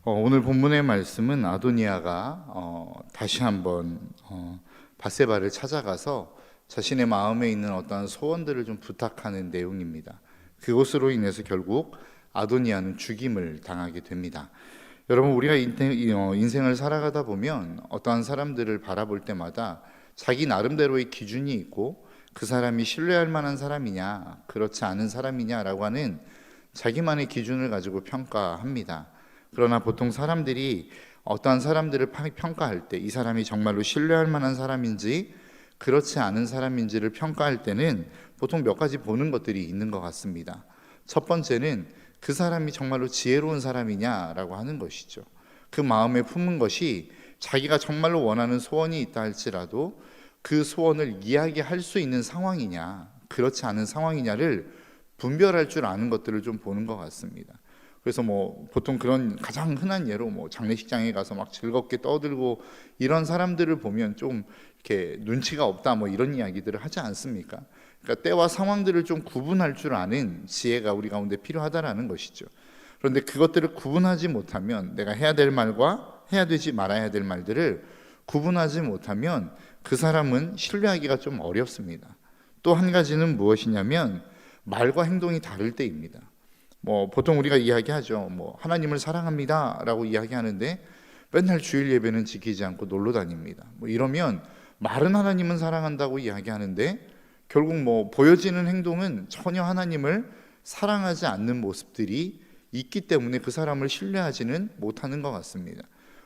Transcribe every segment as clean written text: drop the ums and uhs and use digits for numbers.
오늘 본문의 말씀은 아도니아가 다시 한번 밧세바를 찾아가서 자신의 마음에 있는 어떠한 소원들을 좀 부탁하는 내용입니다. 그것으로 인해서 결국 아도니아는 죽임을 당하게 됩니다. 여러분, 우리가 인생을 살아가다 보면 어떠한 사람들을 바라볼 때마다 자기 나름대로의 기준이 있고, 그 사람이 신뢰할 만한 사람이냐 그렇지 않은 사람이냐라고 하는 자기만의 기준을 가지고 평가합니다. 그러나 보통 사람들이 어떠한 사람들을 평가할 때 이 사람이 정말로 신뢰할 만한 사람인지 그렇지 않은 사람인지를 평가할 때는 보통 몇 가지 보는 것들이 있는 것 같습니다. 첫 번째는 그 사람이 정말로 지혜로운 사람이냐라고 하는 것이죠. 그 마음에 품은 것이 자기가 정말로 원하는 소원이 있다 할지라도 그 소원을 이야기할 수 있는 상황이냐 그렇지 않은 상황이냐를 분별할 줄 아는 것들을 좀 보는 것 같습니다. 그래서 보통 그런 가장 흔한 예로 장례식장에 가서 막 즐겁게 떠들고 이런 사람들을 보면 좀 이렇게 눈치가 없다 이런 이야기들을 하지 않습니까? 그러니까 때와 상황들을 좀 구분할 줄 아는 지혜가 우리 가운데 필요하다라는 것이죠. 그런데 그것들을 구분하지 못하면, 내가 해야 될 말과 해야 되지 말아야 될 말들을 구분하지 못하면 그 사람은 신뢰하기가 좀 어렵습니다. 또 한 가지는 무엇이냐면 말과 행동이 다를 때입니다. 보통 우리가 이야기하죠. 하나님을 사랑합니다 라고 이야기하는데 맨날 주일 예배는 지키지 않고 놀러 다닙니다. 이러면 말은 하나님은 사랑한다고 이야기하는데 결국 보여지는 행동은 전혀 하나님을 사랑하지 않는 모습들이 있기 때문에 그 사람을 신뢰하지는 못하는 것 같습니다.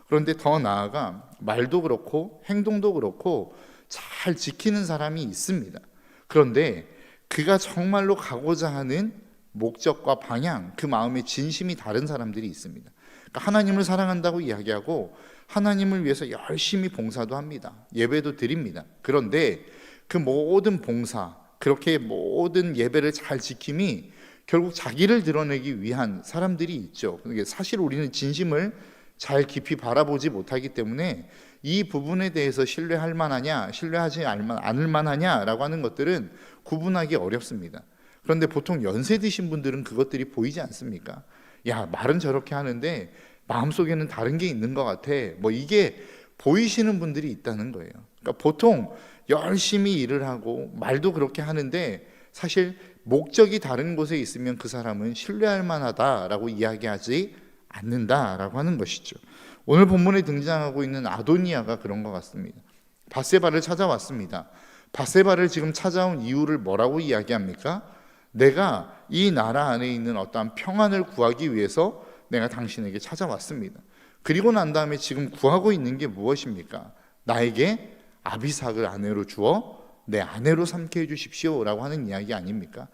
그런데 더 나아가 말도 그렇고 행동도 그렇고 잘 지키는 사람이 있습니다. 그런데 그가 정말로 가고자 하는 목적과 방향, 그 마음의 진심이 다른 사람들이 있습니다. 그러니까 하나님을 사랑한다고 이야기하고 하나님을 위해서 열심히 봉사도 합니다. 예배도 드립니다. 그런데 그 모든 봉사, 그렇게 모든 예배를 잘 지킴이 결국 자기를 드러내기 위한 사람들이 있죠. 사실 우리는 진심을 잘 깊이 바라보지 못하기 때문에 이 부분에 대해서 신뢰할 만하냐, 신뢰하지 않을 만하냐라고 하는 것들은 구분하기 어렵습니다. 그런데 보통 연세 드신 분들은 그것들이 보이지 않습니까? 야, 말은 저렇게 하는데 마음속에는 다른 게 있는 것 같아. 이게 보이시는 분들이 있다는 거예요. 그러니까 보통 열심히 일을 하고 말도 그렇게 하는데 사실 목적이 다른 곳에 있으면 그 사람은 신뢰할 만하다라고 이야기하지 않는다라고 하는 것이죠. 오늘 본문에 등장하고 있는 아도니아가 그런 것 같습니다. 밧세바를 찾아왔습니다. 밧세바를 지금 찾아온 이유를 뭐라고 이야기합니까? 내가 이 나라 안에 있는 어떠한 평안을 구하기 위해서 내가 당신에게 찾아왔습니다. 그리고 난 다음에 지금 구하고 있는 게 무엇입니까? 나에게 아비삭을 아내로 주어 내 아내로 삼게 해주십시오 라고 하는 이야기 아닙니까?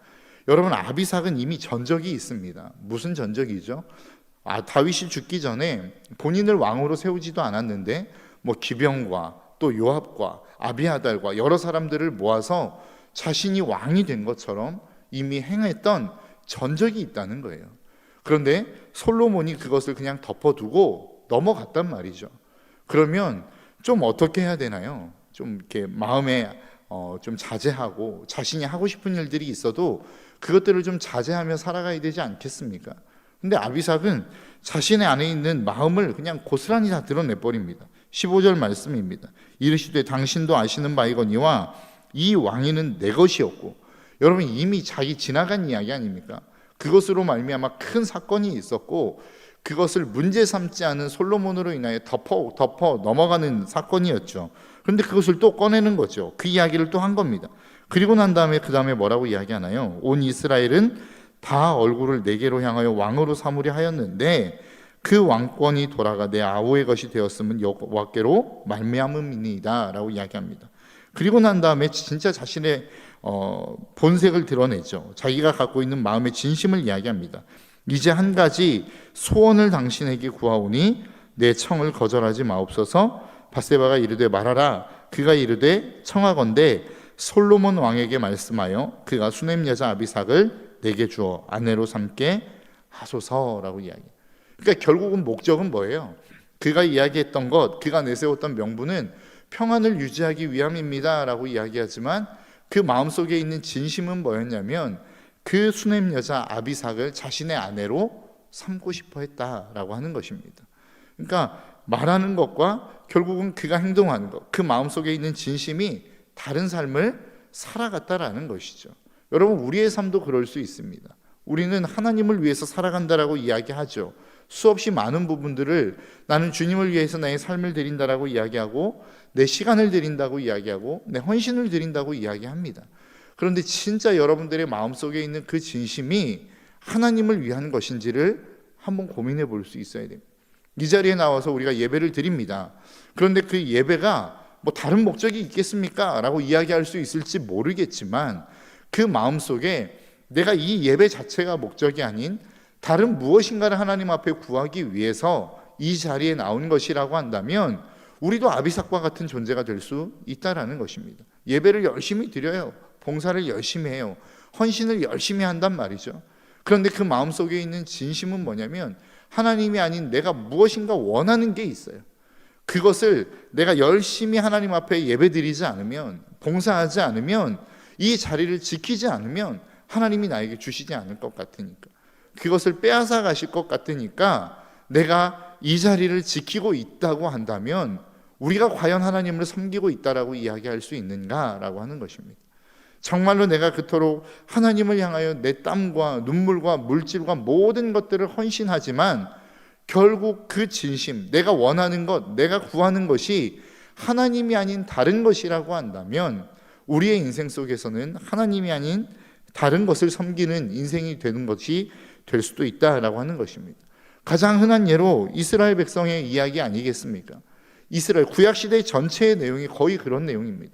여러분, 아비삭은 이미 전적이 있습니다. 무슨 전적이죠? 다윗이 죽기 전에 본인을 왕으로 세우지도 않았는데 기병과 또 요압과 아비아달과 여러 사람들을 모아서 자신이 왕이 된 것처럼 이미 행했던 전적이 있다는 거예요. 그런데 솔로몬이 그것을 그냥 덮어두고 넘어갔단 말이죠. 그러면 좀 어떻게 해야 되나요? 좀 이렇게 마음에 좀 자제하고 자신이 하고 싶은 일들이 있어도 그것들을 좀 자제하며 살아가야 되지 않겠습니까? 근데 아비삭은 자신의 안에 있는 마음을 그냥 고스란히 다 드러내버립니다. 15절 말씀입니다. 이르시되 당신도 아시는 바이거니와 이 왕위는 내 것이었고, 여러분 이미 자기 지나간 이야기 아닙니까? 그것으로 말미암아 큰 사건이 있었고 그것을 문제 삼지 않은 솔로몬으로 인하여 덮어 넘어가는 사건이었죠. 그런데 그것을 또 꺼내는 거죠. 그 이야기를 또 한 겁니다. 그리고 난 다음에 그 다음에 뭐라고 이야기하나요? 온 이스라엘은 다 얼굴을 내게로 향하여 왕으로 삼으려 하였는데 그 왕권이 돌아가 내 아우의 것이 되었으면 여호와께로 말미암음이니이다 라고 이야기합니다. 그리고 난 다음에 진짜 자신의 본색을 드러내죠. 자기가 갖고 있는 마음의 진심을 이야기합니다. 이제 한 가지 소원을 당신에게 구하오니 내 청을 거절하지 마옵소서. 밧세바가 이르되 말하라. 그가 이르되 청하건대 솔로몬 왕에게 말씀하여 그가 수넴 여자 아비삭을 내게 주어 아내로 삼게 하소서라고 이야기해요. 그러니까 결국은 목적은 뭐예요? 그가 이야기했던 것, 그가 내세웠던 명분은 평안을 유지하기 위함입니다 라고 이야기하지만 그 마음속에 있는 진심은 뭐였냐면 그 수넴 여자 아비삭을 자신의 아내로 삼고 싶어 했다라고 하는 것입니다. 그러니까 말하는 것과 결국은 그가 행동하는 것, 그 마음속에 있는 진심이 다른 삶을 살아갔다라는 것이죠. 여러분, 우리의 삶도 그럴 수 있습니다. 우리는 하나님을 위해서 살아간다라고 이야기하죠. 수없이 많은 부분들을 나는 주님을 위해서 나의 삶을 드린다라고 이야기하고, 내 시간을 드린다고 이야기하고, 내 헌신을 드린다고 이야기합니다. 그런데 진짜 여러분들의 마음속에 있는 그 진심이 하나님을 위한 것인지를 한번 고민해 볼 수 있어야 됩니다. 이 자리에 나와서 우리가 예배를 드립니다. 그런데 그 예배가 뭐 다른 목적이 있겠습니까? 라고 이야기할 수 있을지 모르겠지만, 그 마음속에 내가 이 예배 자체가 목적이 아닌 다른 무엇인가를 하나님 앞에 구하기 위해서 이 자리에 나온 것이라고 한다면 우리도 아비삭과 같은 존재가 될 수 있다라는 것입니다. 예배를 열심히 드려요. 봉사를 열심히 해요. 헌신을 열심히 한단 말이죠. 그런데 그 마음속에 있는 진심은 뭐냐면 하나님이 아닌 내가 무엇인가 원하는 게 있어요. 그것을 내가 열심히 하나님 앞에 예배드리지 않으면, 봉사하지 않으면, 이 자리를 지키지 않으면 하나님이 나에게 주시지 않을 것 같으니까, 그것을 빼앗아 가실 것 같으니까 내가 이 자리를 지키고 있다고 한다면 우리가 과연 하나님을 섬기고 있다라고 이야기할 수 있는가라고 하는 것입니다. 정말로 내가 그토록 하나님을 향하여 내 땀과 눈물과 물질과 모든 것들을 헌신하지만 결국 그 진심, 내가 원하는 것, 내가 구하는 것이 하나님이 아닌 다른 것이라고 한다면 우리의 인생 속에서는 하나님이 아닌 다른 것을 섬기는 인생이 되는 것이 될 수도 있다라고 하는 것입니다. 가장 흔한 예로 이스라엘 백성의 이야기 아니겠습니까? 이스라엘 구약시대 전체의 내용이 거의 그런 내용입니다.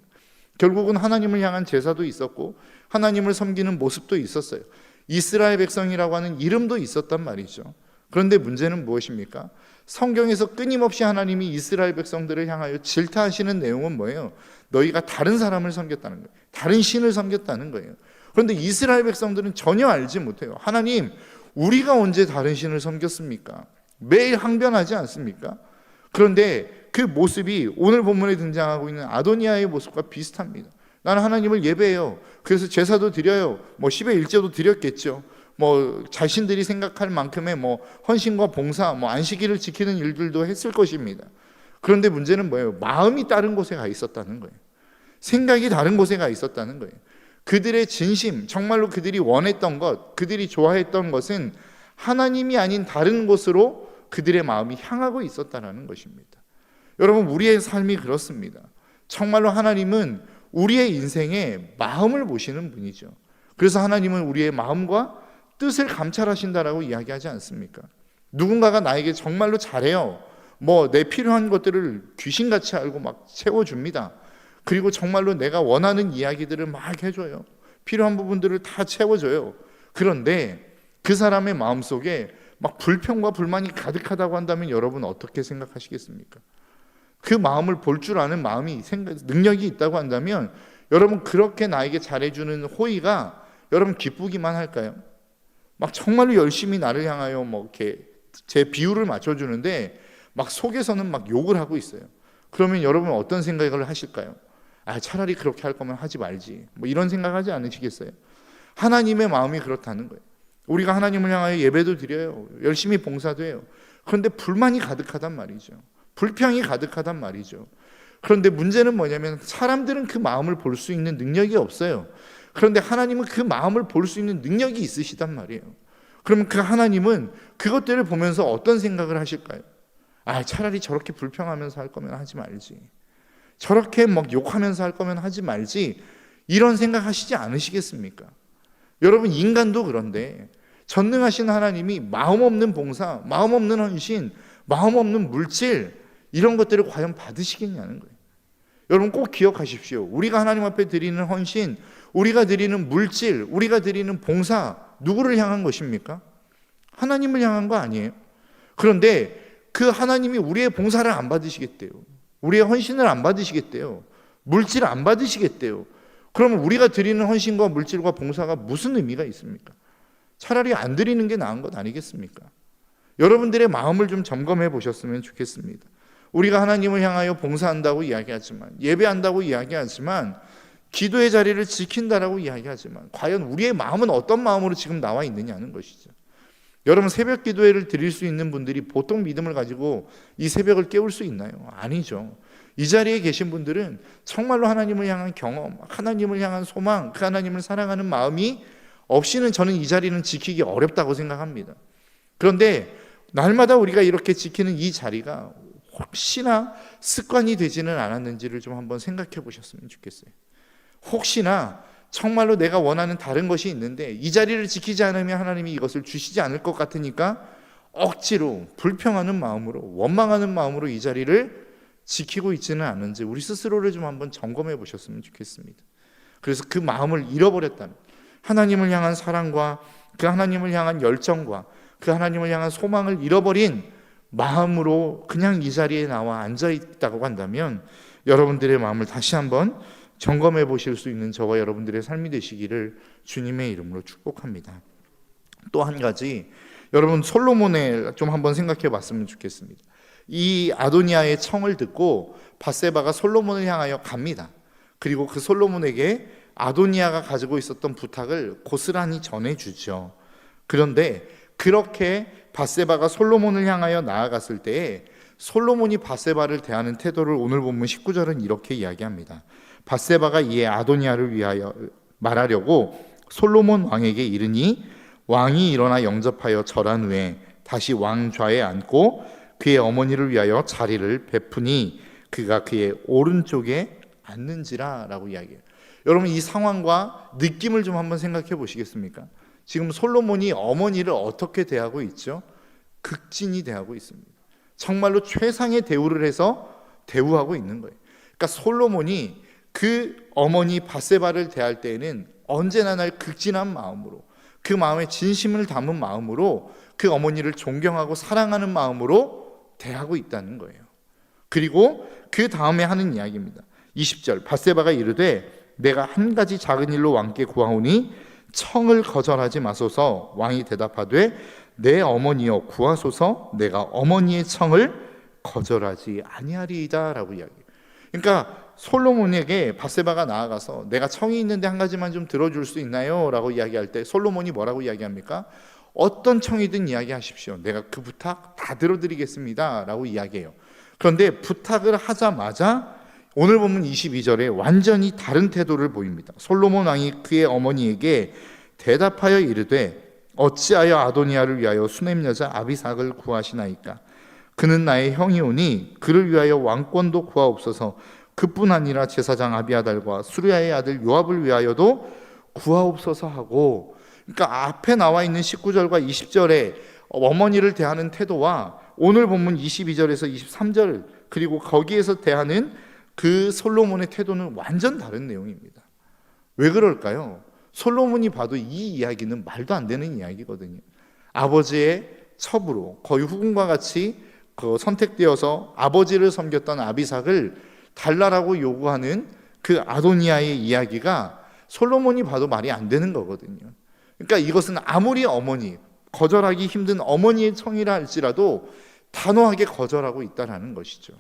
결국은 하나님을 향한 제사도 있었고 하나님을 섬기는 모습도 있었어요. 이스라엘 백성이라고 하는 이름도 있었단 말이죠. 그런데 문제는 무엇입니까? 성경에서 끊임없이 하나님이 이스라엘 백성들을 향하여 질타하시는 내용은 뭐예요? 너희가 다른 사람을 섬겼다는 거예요. 다른 신을 섬겼다는 거예요. 그런데 이스라엘 백성들은 전혀 알지 못해요. 하나님, 우리가 언제 다른 신을 섬겼습니까? 매일 항변하지 않습니까? 그런데 그 모습이 오늘 본문에 등장하고 있는 아도니아의 모습과 비슷합니다. 나는 하나님을 예배해요. 그래서 제사도 드려요. 뭐 10의 1제도 드렸겠죠. 뭐 자신들이 생각할 만큼의 뭐 헌신과 봉사, 뭐 안식일을 지키는 일들도 했을 것입니다. 그런데 문제는 뭐예요? 마음이 다른 곳에 가 있었다는 거예요. 생각이 다른 곳에 가 있었다는 거예요. 그들의 진심, 정말로 그들이 원했던 것, 그들이 좋아했던 것은 하나님이 아닌 다른 곳으로 그들의 마음이 향하고 있었다는 것입니다. 여러분, 우리의 삶이 그렇습니다. 정말로 하나님은 우리의 인생에 마음을 보시는 분이죠. 그래서 하나님은 우리의 마음과 뜻을 감찰하신다라고 이야기하지 않습니까? 누군가가 나에게 정말로 잘해요. 뭐 내 필요한 것들을 귀신같이 알고 막 채워줍니다. 그리고 정말로 내가 원하는 이야기들을 막 해줘요. 필요한 부분들을 다 채워줘요. 그런데 그 사람의 마음속에 막 불평과 불만이 가득하다고 한다면 여러분 어떻게 생각하시겠습니까? 그 마음을 볼 줄 아는 마음이 능력이 있다고 한다면 여러분 그렇게 나에게 잘해주는 호의가 여러분 기쁘기만 할까요? 막 정말로 열심히 나를 향하여 뭐 이렇게 제 비율을 맞춰주는데 막 속에서는 막 욕을 하고 있어요. 그러면 여러분 어떤 생각을 하실까요? 아, 차라리 그렇게 할 거면 하지 말지. 뭐 이런 생각하지 않으시겠어요? 하나님의 마음이 그렇다는 거예요. 우리가 하나님을 향하여 예배도 드려요. 열심히 봉사도 해요. 그런데 불만이 가득하단 말이죠. 불평이 가득하단 말이죠. 그런데 문제는 뭐냐면 사람들은 그 마음을 볼 수 있는 능력이 없어요. 그런데 하나님은 그 마음을 볼 수 있는 능력이 있으시단 말이에요. 그러면 그 하나님은 그것들을 보면서 어떤 생각을 하실까요? 아, 차라리 저렇게 불평하면서 할 거면 하지 말지. 저렇게 막 욕하면서 할 거면 하지 말지. 이런 생각하시지 않으시겠습니까? 여러분, 인간도 그런데 전능하신 하나님이 마음 없는 봉사, 마음 없는 헌신, 마음 없는 물질 이런 것들을 과연 받으시겠냐는 거예요. 여러분 꼭 기억하십시오. 우리가 하나님 앞에 드리는 헌신, 우리가 드리는 물질, 우리가 드리는 봉사 누구를 향한 것입니까? 하나님을 향한 거 아니에요? 그런데 그 하나님이 우리의 봉사를 안 받으시겠대요. 우리의 헌신을 안 받으시겠대요. 물질을 안 받으시겠대요. 그러면 우리가 드리는 헌신과 물질과 봉사가 무슨 의미가 있습니까? 차라리 안 드리는 게 나은 것 아니겠습니까? 여러분들의 마음을 좀 점검해 보셨으면 좋겠습니다. 우리가 하나님을 향하여 봉사한다고 이야기하지만, 예배한다고 이야기하지만, 기도의 자리를 지킨다라고 이야기하지만 과연 우리의 마음은 어떤 마음으로 지금 나와 있느냐는 것이죠. 여러분, 새벽 기도회를 드릴 수 있는 분들이 보통 믿음을 가지고 이 새벽을 깨울 수 있나요? 아니죠. 이 자리에 계신 분들은 정말로 하나님을 향한 경험, 하나님을 향한 소망, 그 하나님을 사랑하는 마음이 없이는 저는 이 자리는 지키기 어렵다고 생각합니다. 그런데 날마다 우리가 이렇게 지키는 이 자리가 혹시나 습관이 되지는 않았는지를 좀 한번 생각해 보셨으면 좋겠어요. 혹시나 정말로 내가 원하는 다른 것이 있는데 이 자리를 지키지 않으면 하나님이 이것을 주시지 않을 것 같으니까 억지로 불평하는 마음으로, 원망하는 마음으로 이 자리를 지키고 있지는 않은지 우리 스스로를 좀 한번 점검해 보셨으면 좋겠습니다. 그래서 그 마음을 잃어버렸다면, 하나님을 향한 사랑과 그 하나님을 향한 열정과 그 하나님을 향한 소망을 잃어버린 마음으로 그냥 이 자리에 나와 앉아 있다고 한다면 여러분들의 마음을 다시 한번 점검해 보실 수 있는 저와 여러분들의 삶이 되시기를 주님의 이름으로 축복합니다. 또 한 가지, 여러분 솔로몬을 좀 한번 생각해 봤으면 좋겠습니다. 이 아도니아의 청을 듣고 밧세바가 솔로몬을 향하여 갑니다. 그리고 그 솔로몬에게 아도니아가 가지고 있었던 부탁을 고스란히 전해주죠. 그런데 그렇게 밧세바가 솔로몬을 향하여 나아갔을 때에 솔로몬이 밧세바를 대하는 태도를 오늘 본문 19절은 이렇게 이야기합니다. 밧세바가 이에 아도니아를 위하여 말하려고 솔로몬 왕에게 이르니 왕이 일어나 영접하여 절한 후에 다시 왕좌에 앉고 그의 어머니를 위하여 자리를 베푸니 그가 그의 오른쪽에 앉는지라 라고 이야기해요. 여러분, 이 상황과 느낌을 좀 한번 생각해 보시겠습니까? 지금 솔로몬이 어머니를 어떻게 대하고 있죠? 극진히 대하고 있습니다. 정말로 최상의 대우를 해서 대우하고 있는 거예요. 그러니까 솔로몬이 그 어머니 밧세바를 대할 때에는 언제나 날 극진한 마음으로, 그 마음에 진심을 담은 마음으로 그 어머니를 존경하고 사랑하는 마음으로 대하고 있다는 거예요. 그리고 그 다음에 하는 이야기입니다. 20절, 밧세바가 이르되 내가 한 가지 작은 일로 왕께 구하오니 청을 거절하지 마소서. 왕이 대답하되 내 어머니여 구하소서. 내가 어머니의 청을 거절하지 아니하리이다 라고 이야기해요. 그러니까 솔로몬에게 밧세바가 나아가서 내가 청이 있는데 한 가지만 좀 들어줄 수 있나요? 라고 이야기할 때 솔로몬이 뭐라고 이야기합니까? 어떤 청이든 이야기하십시오. 내가 그 부탁 다 들어드리겠습니다 라고 이야기해요. 그런데 부탁을 하자마자 오늘 보면 22절에 완전히 다른 태도를 보입니다. 솔로몬 왕이 그의 어머니에게 대답하여 이르되 어찌하여 아도니아를 위하여 수냄 여자 아비삭을 구하시나이까? 그는 나의 형이오니 그를 위하여 왕권도 구하옵소서. 그뿐 아니라 제사장 아비아달과 수르야의 아들 요압을 위하여도 구하옵소서 하고, 그러니까 앞에 나와 있는 19절과 20절에 어머니를 대하는 태도와 오늘 본문 22절에서 23절 그리고 거기에서 대하는 그 솔로몬의 태도는 완전 다른 내용입니다. 왜 그럴까요? 솔로몬이 봐도 이 이야기는 말도 안 되는 이야기거든요. 아버지의 첩으로 거의 후궁과 같이 선택되어서 아버지를 섬겼던 아비삭을 달라라고 요구하는 그 아도니아의 이야기가 솔로몬이 봐도 말이 안 되는 거거든요. 그러니까 이것은 아무리 어머니, 거절하기 힘든 어머니의 청이라 할지라도 단호하게 거절하고 있다는 것이죠.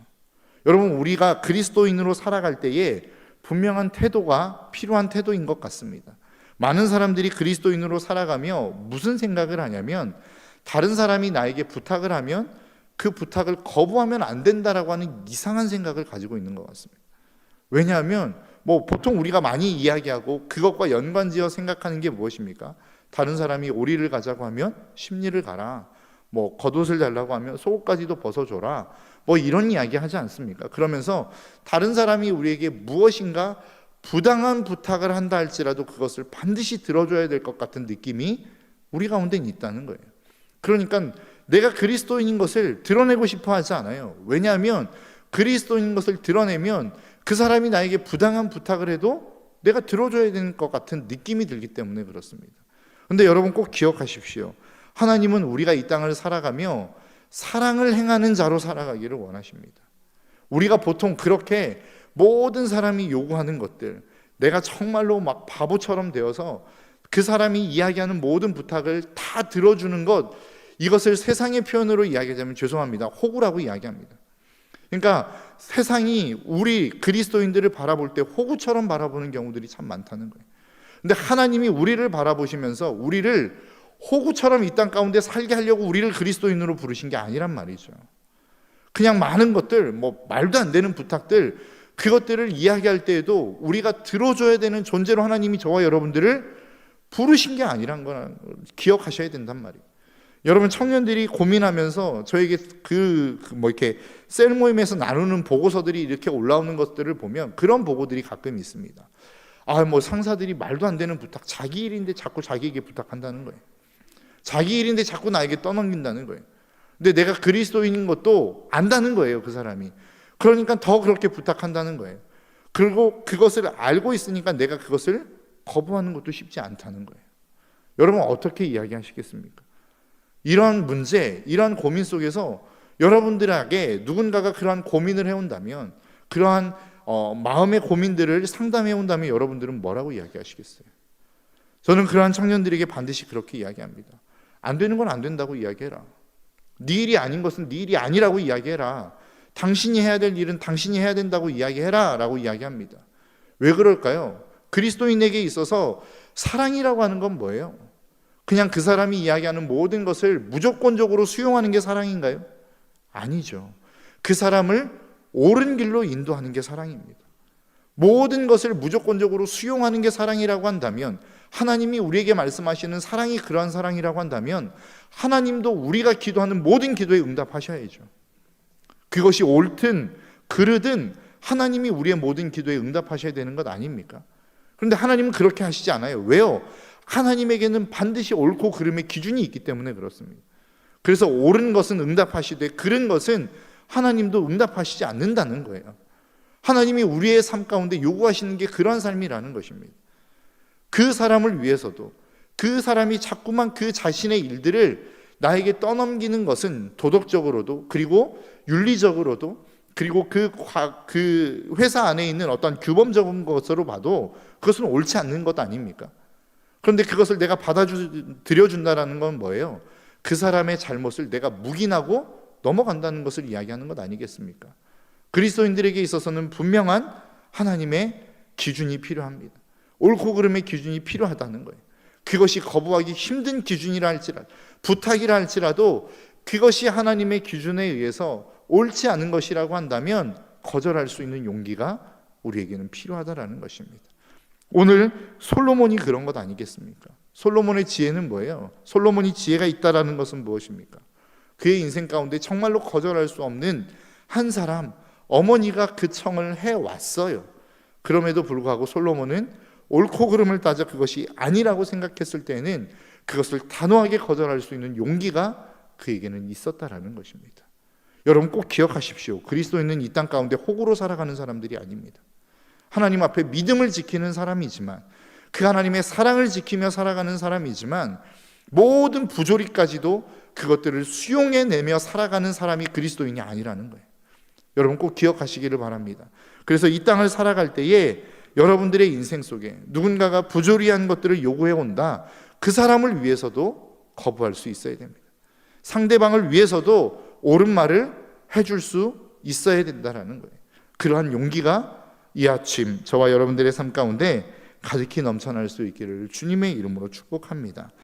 여러분, 우리가 그리스도인으로 살아갈 때에 분명한 태도가 필요한 태도인 것 같습니다. 많은 사람들이 그리스도인으로 살아가며 무슨 생각을 하냐면 다른 사람이 나에게 부탁을 하면 그 부탁을 거부하면 안 된다라고 하는 이상한 생각을 가지고 있는 것 같습니다. 왜냐하면 보통 우리가 많이 이야기하고 그것과 연관지어 생각하는 게 무엇입니까? 다른 사람이 오리를 가자고 하면 십리를 가라, 겉옷을 달라고 하면 속옷까지도 벗어줘라, 이런 이야기 하지 않습니까? 그러면서 다른 사람이 우리에게 무엇인가 부당한 부탁을 한다 할지라도 그것을 반드시 들어줘야 될 것 같은 느낌이 우리 가운데 있다는 거예요. 그러니까 내가 그리스도인인 것을 드러내고 싶어 하지 않아요. 왜냐하면 그리스도인인 것을 드러내면 그 사람이 나에게 부당한 부탁을 해도 내가 들어줘야 되는 것 같은 느낌이 들기 때문에 그렇습니다. 그런데 여러분 꼭 기억하십시오. 하나님은 우리가 이 땅을 살아가며 사랑을 행하는 자로 살아가기를 원하십니다. 우리가 보통 그렇게 모든 사람이 요구하는 것들, 내가 정말로 막 바보처럼 되어서 그 사람이 이야기하는 모든 부탁을 다 들어주는 것, 이것을 세상의 표현으로 이야기하자면 죄송합니다, 호구라고 이야기합니다. 그러니까 세상이 우리 그리스도인들을 바라볼 때 호구처럼 바라보는 경우들이 참 많다는 거예요. 근데 하나님이 우리를 바라보시면서 우리를 호구처럼 이 땅 가운데 살게 하려고 우리를 그리스도인으로 부르신 게 아니란 말이죠. 그냥 많은 것들, 말도 안 되는 부탁들, 그것들을 이야기할 때에도 우리가 들어줘야 되는 존재로 하나님이 저와 여러분들을 부르신 게 아니란 걸 기억하셔야 된단 말이에요. 여러분, 청년들이 고민하면서 저에게 이렇게 셀 모임에서 나누는 보고서들이 이렇게 올라오는 것들을 보면 그런 보고들이 가끔 있습니다. 상사들이 말도 안 되는 부탁, 자기 일인데 자꾸 자기에게 부탁한다는 거예요. 자기 일인데 자꾸 나에게 떠넘긴다는 거예요. 근데 내가 그리스도인인 것도 안다는 거예요, 그 사람이. 그러니까 더 그렇게 부탁한다는 거예요. 그리고 그것을 알고 있으니까 내가 그것을 거부하는 것도 쉽지 않다는 거예요. 여러분, 어떻게 이야기하시겠습니까? 이런 문제, 이러한 고민 속에서 여러분들에게 누군가가 그러한 고민을 해온다면, 그러한 마음의 고민들을 상담해 온다면 여러분들은 뭐라고 이야기하시겠어요? 저는 그러한 청년들에게 반드시 그렇게 이야기합니다. 안 되는 건 안 된다고 이야기해라. 네 일이 아닌 것은 네 일이 아니라고 이야기해라. 당신이 해야 될 일은 당신이 해야 된다고 이야기해라 라고 이야기합니다. 왜 그럴까요? 그리스도인에게 있어서 사랑이라고 하는 건 뭐예요? 그냥 그 사람이 이야기하는 모든 것을 무조건적으로 수용하는 게 사랑인가요? 아니죠. 그 사람을 옳은 길로 인도하는 게 사랑입니다. 모든 것을 무조건적으로 수용하는 게 사랑이라고 한다면, 하나님이 우리에게 말씀하시는 사랑이 그러한 사랑이라고 한다면 하나님도 우리가 기도하는 모든 기도에 응답하셔야죠. 그것이 옳든 그르든 하나님이 우리의 모든 기도에 응답하셔야 되는 것 아닙니까? 그런데 하나님은 그렇게 하시지 않아요. 왜요? 하나님에게는 반드시 옳고 그름의 기준이 있기 때문에 그렇습니다. 그래서 옳은 것은 응답하시되 그른 것은 하나님도 응답하시지 않는다는 거예요. 하나님이 우리의 삶 가운데 요구하시는 게 그런 삶이라는 것입니다. 그 사람을 위해서도, 그 사람이 자꾸만 그 자신의 일들을 나에게 떠넘기는 것은 도덕적으로도, 그리고 윤리적으로도, 그리고 그 회사 안에 있는 어떤 규범적인 것으로 봐도 그것은 옳지 않는 것 아닙니까? 그런데 그것을 내가 받아들여준다는 건 뭐예요? 그 사람의 잘못을 내가 묵인하고 넘어간다는 것을 이야기하는 것 아니겠습니까? 그리스도인들에게 있어서는 분명한 하나님의 기준이 필요합니다. 옳고 그름의 기준이 필요하다는 거예요. 그것이 거부하기 힘든 기준이라 할지라도, 부탁이라 할지라도 그것이 하나님의 기준에 의해서 옳지 않은 것이라고 한다면 거절할 수 있는 용기가 우리에게는 필요하다라는 것입니다. 오늘 솔로몬이 그런 것 아니겠습니까? 솔로몬의 지혜는 뭐예요? 솔로몬이 지혜가 있다라는 것은 무엇입니까? 그의 인생 가운데 정말로 거절할 수 없는 한 사람, 어머니가 그 청을 해왔어요. 그럼에도 불구하고 솔로몬은 옳고 그름을 따져 그것이 아니라고 생각했을 때는 그것을 단호하게 거절할 수 있는 용기가 그에게는 있었다라는 것입니다. 여러분, 꼭 기억하십시오. 그리스도인은 이 땅 가운데 호구로 살아가는 사람들이 아닙니다. 하나님 앞에 믿음을 지키는 사람이지만, 그 하나님의 사랑을 지키며 살아가는 사람이지만, 모든 부조리까지도 그것들을 수용해내며 살아가는 사람이 그리스도인이 아니라는 거예요. 여러분, 꼭 기억하시기를 바랍니다. 그래서 이 땅을 살아갈 때에 여러분들의 인생 속에 누군가가 부조리한 것들을 요구해 온다, 그 사람을 위해서도 거부할 수 있어야 됩니다. 상대방을 위해서도 옳은 말을 해줄 수 있어야 된다는 거예요. 그러한 용기가 이 아침 저와 여러분들의 삶 가운데 가득히 넘쳐날 수 있기를 주님의 이름으로 축복합니다.